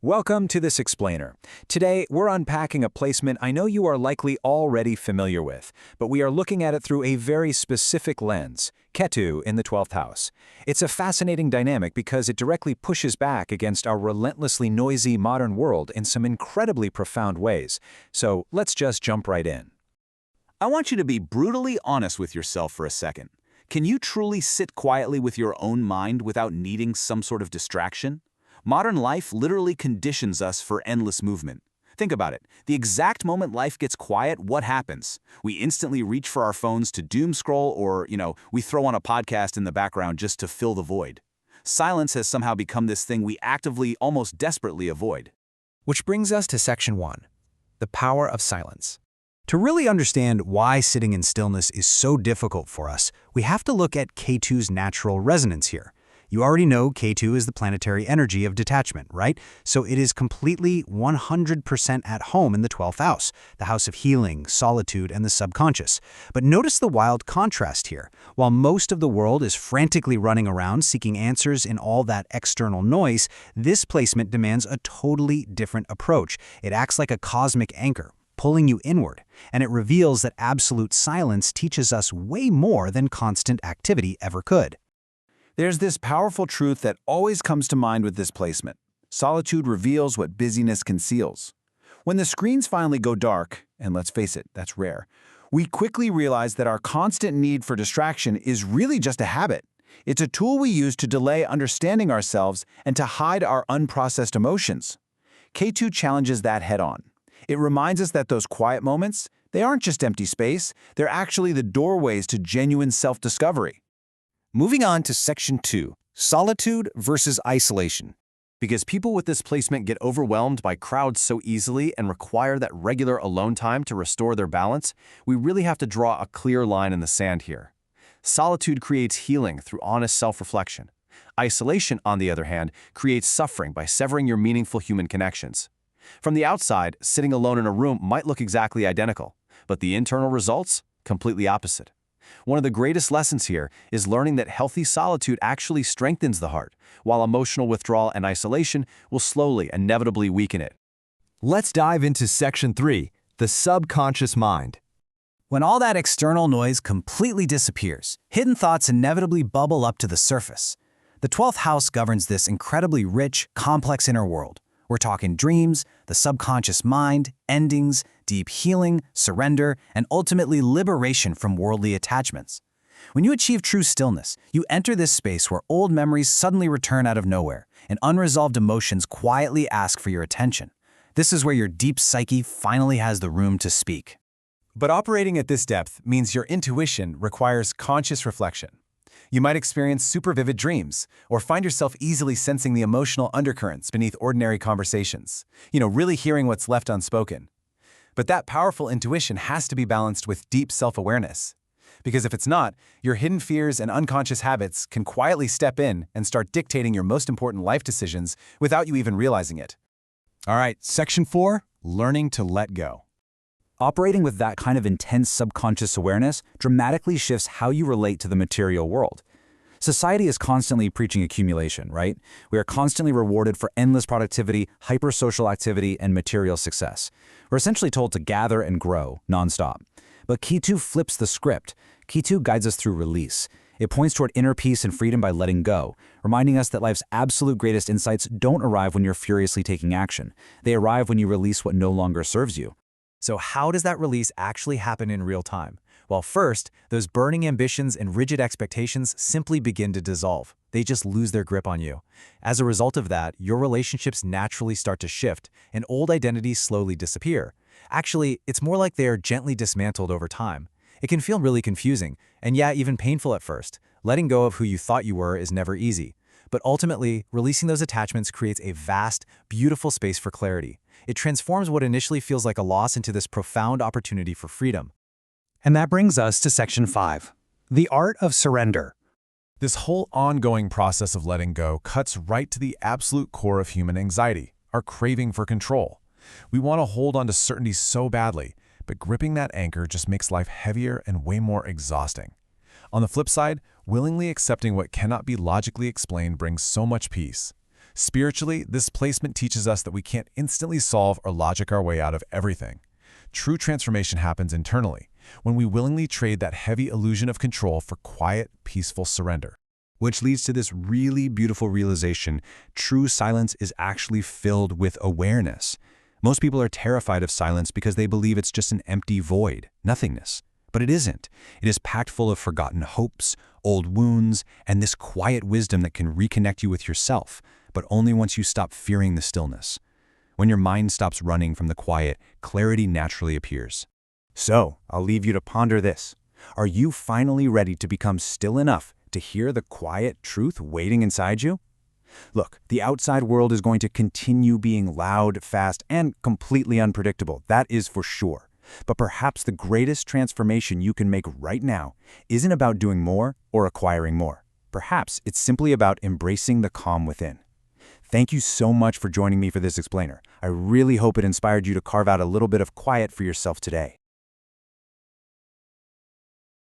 Welcome to this explainer. Today, we're unpacking a placement I know you are likely already familiar with, but we are looking at it through a very specific lens, Ketu in the 12th house. It's a fascinating dynamic because it directly pushes back against our relentlessly noisy modern world in some incredibly profound ways. So let's just jump right in. I want you to be brutally honest with yourself for a second. Can you truly sit quietly with your own mind without needing some sort of distraction? Modern life literally conditions us for endless movement. Think about it. The exact moment life gets quiet, what happens? We instantly reach for our phones to doom scroll or, we throw on a podcast in the background just to fill the void. Silence has somehow become this thing we actively, almost desperately avoid. Which brings us to Section 1, the power of silence. To really understand why sitting in stillness is so difficult for us, we have to look at Ketu's natural resonance here. You already know Ketu is the planetary energy of detachment, right? So it is completely 100% at home in the 12th house, the house of healing, solitude, and the subconscious. But notice the wild contrast here. While most of the world is frantically running around seeking answers in all that external noise, this placement demands a totally different approach. It acts like a cosmic anchor, pulling you inward, and it reveals that absolute silence teaches us way more than constant activity ever could. There's this powerful truth that always comes to mind with this placement. Solitude reveals what busyness conceals. When the screens finally go dark, and let's face it, that's rare, we quickly realize that our constant need for distraction is really just a habit. It's a tool we use to delay understanding ourselves and to hide our unprocessed emotions. Ketu challenges that head-on. It reminds us that those quiet moments, they aren't just empty space, they're actually the doorways to genuine self-discovery. Moving on to Section 2, solitude versus isolation. Because people with this placement get overwhelmed by crowds so easily and require that regular alone time to restore their balance, we really have to draw a clear line in the sand here. Solitude creates healing through honest self-reflection. Isolation, on the other hand, creates suffering by severing your meaningful human connections. From the outside, sitting alone in a room might look exactly identical, but the internal results, completely opposite. One of the greatest lessons here is learning that healthy solitude actually strengthens the heart, while emotional withdrawal and isolation will slowly, inevitably weaken it. Let's dive into Section 3, the subconscious mind. When all that external noise completely disappears, hidden thoughts inevitably bubble up to the surface. The 12th house governs this incredibly rich, complex inner world. We're talking dreams, the subconscious mind, endings, deep healing, surrender, and ultimately liberation from worldly attachments. When you achieve true stillness, you enter this space where old memories suddenly return out of nowhere, and unresolved emotions quietly ask for your attention. This is where your deep psyche finally has the room to speak. But operating at this depth means your intuition requires conscious reflection. You might experience super vivid dreams, or find yourself easily sensing the emotional undercurrents beneath ordinary conversations, really hearing what's left unspoken. But that powerful intuition has to be balanced with deep self-awareness. Because if it's not, your hidden fears and unconscious habits can quietly step in and start dictating your most important life decisions without you even realizing it. All right, Section 4, learning to let go. Operating with that kind of intense subconscious awareness dramatically shifts how you relate to the material world. Society is constantly preaching accumulation, right? We are constantly rewarded for endless productivity, hyper-social activity, and material success. We're essentially told to gather and grow, nonstop. But Ketu flips the script. Ketu guides us through release. It points toward inner peace and freedom by letting go, reminding us that life's absolute greatest insights don't arrive when you're furiously taking action. They arrive when you release what no longer serves you. So how does that release actually happen in real time? Well, first, those burning ambitions and rigid expectations simply begin to dissolve. They just lose their grip on you. As a result of that, your relationships naturally start to shift, and old identities slowly disappear. Actually, it's more like they are gently dismantled over time. It can feel really confusing, and even painful at first. Letting go of who you thought you were is never easy. But ultimately, releasing those attachments creates a vast, beautiful space for clarity. It transforms what initially feels like a loss into this profound opportunity for freedom. And that brings us to Section 5, the art of surrender. This whole ongoing process of letting go cuts right to the absolute core of human anxiety, our craving for control. We want to hold on to certainty so badly, but gripping that anchor just makes life heavier and way more exhausting. On the flip side, willingly accepting what cannot be logically explained brings so much peace. Spiritually, this placement teaches us that we can't instantly solve or logic our way out of everything. True transformation happens internally, when we willingly trade that heavy illusion of control for quiet, peaceful surrender. Which leads to this really beautiful realization: true silence is actually filled with awareness. Most people are terrified of silence because they believe it's just an empty void, nothingness. But it isn't. It is packed full of forgotten hopes, old wounds, and this quiet wisdom that can reconnect you with yourself, but only once you stop fearing the stillness. When your mind stops running from the quiet, clarity naturally appears. So, I'll leave you to ponder this. Are you finally ready to become still enough to hear the quiet truth waiting inside you? Look, the outside world is going to continue being loud, fast, and completely unpredictable. That is for sure. But perhaps the greatest transformation you can make right now isn't about doing more or acquiring more. Perhaps it's simply about embracing the calm within. Thank you so much for joining me for this explainer. I really hope it inspired you to carve out a little bit of quiet for yourself today.